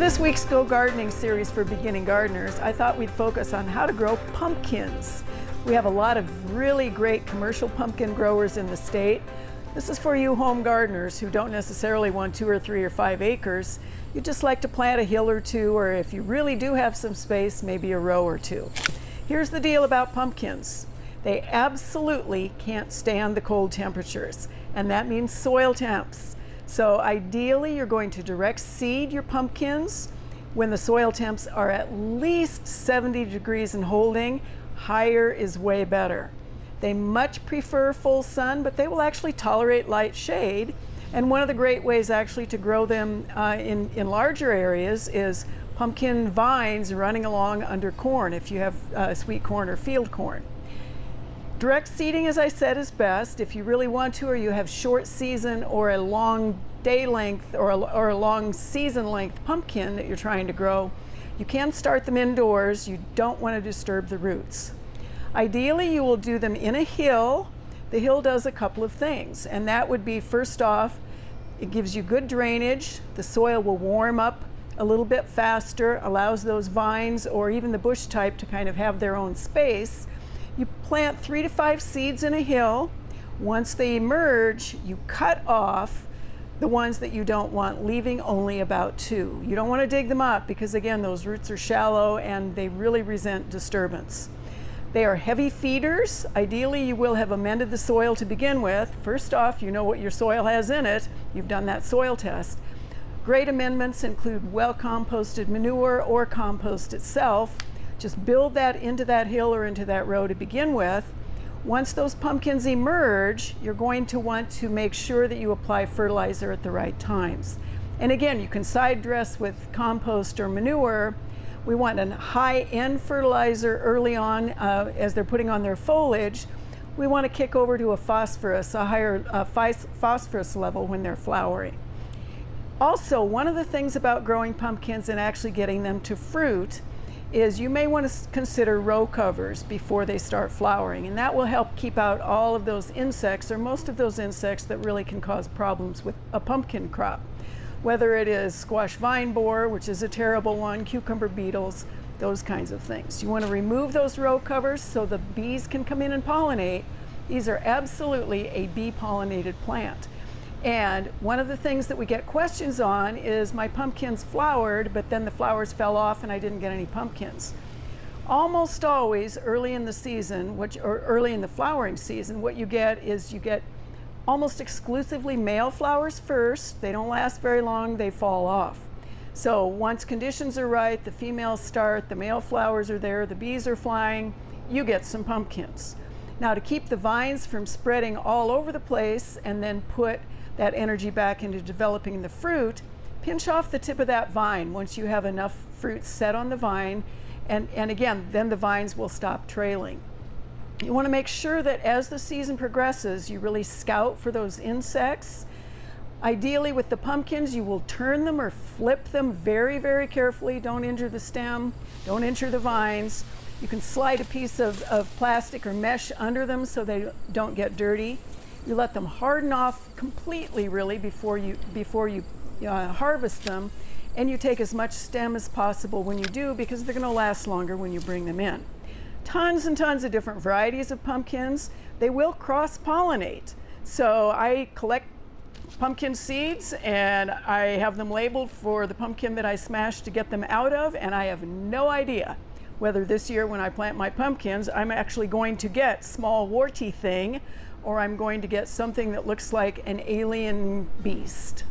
this week's Go Gardening series for beginning gardeners, I thought we'd focus on how to grow pumpkins. We have a lot of really great commercial pumpkin growers in the state. This is for you home gardeners who don't necessarily want 2 or 3 or 5 acres. You just like to plant a hill or two, or if you really do have some space, maybe a row or two. Here's the deal about pumpkins. They absolutely can't stand the cold temperatures, and that means soil temps. So ideally, you're going to direct seed your pumpkins when the soil temps are at least 70 degrees and holding. Higher is way better. They much prefer full sun, but they will actually tolerate light shade. And one of the great ways actually to grow them in larger areas is pumpkin vines running along under corn if you have sweet corn or field corn. Direct seeding, as I said, is best if you really want to, or you have short season or a long day length or a long season length pumpkin that you're trying to grow. You can start them indoors. You don't want to disturb the roots. Ideally, you will do them in a hill. The hill does a couple of things, and that would be, first off, it gives you good drainage. The soil will warm up a little bit faster, allows those vines or even the bush type to kind of have their own space. You plant 3 to 5 seeds in a hill. Once they emerge, you cut off the ones that you don't want, leaving only about 2. You don't want to dig them up because, again, those roots are shallow and they really resent disturbance. They are heavy feeders. Ideally, you will have amended the soil to begin with. First off, you know what your soil has in it. You've done that soil test. Great amendments include well-composted manure or compost itself. Just build that into that hill or into that row to begin with. Once those pumpkins emerge, you're going to want to make sure that you apply fertilizer at the right times. And again, you can side dress with compost or manure. We want a high-end fertilizer early on as they're putting on their foliage. We want to kick over to a higher phosphorus level when they're flowering. Also, one of the things about growing pumpkins and actually getting them to fruit is you may want to consider row covers before they start flowering, and that will help keep out all of those insects, or most of those insects that really can cause problems with a pumpkin crop. Whether it is squash vine borer, which is a terrible one, cucumber beetles, those kinds of things. You want to remove those row covers so the bees can come in and pollinate. These are absolutely a bee-pollinated plant. And one of the things that we get questions on is my pumpkins flowered, but then the flowers fell off and I didn't get any pumpkins. Almost always early in the season, or early in the flowering season, what you get is you get almost exclusively male flowers first. They don't last very long, they fall off. So once conditions are right, the females start, the male flowers are there, the bees are flying, you get some pumpkins. Now, to keep the vines from spreading all over the place and then put that energy back into developing the fruit, pinch off the tip of that vine once you have enough fruit set on the vine, and again, then the vines will stop trailing. You want to make sure that as the season progresses, you really scout for those insects. Ideally, with the pumpkins, you will turn them or flip them very, very carefully. Don't injure the stem, don't injure the vines. You can slide a piece of plastic or mesh under them so they don't get dirty. You let them harden off completely, really, before you harvest them, and you take as much stem as possible when you do, because they're going to last longer when you bring them in. Tons and tons of different varieties of pumpkins. They will cross-pollinate. So I collect pumpkin seeds and I have them labeled for the pumpkin that I smashed to get them out of, and I have no idea whether this year when I plant my pumpkins I'm actually going to get small warty thing, or I'm going to get something that looks like an alien beast.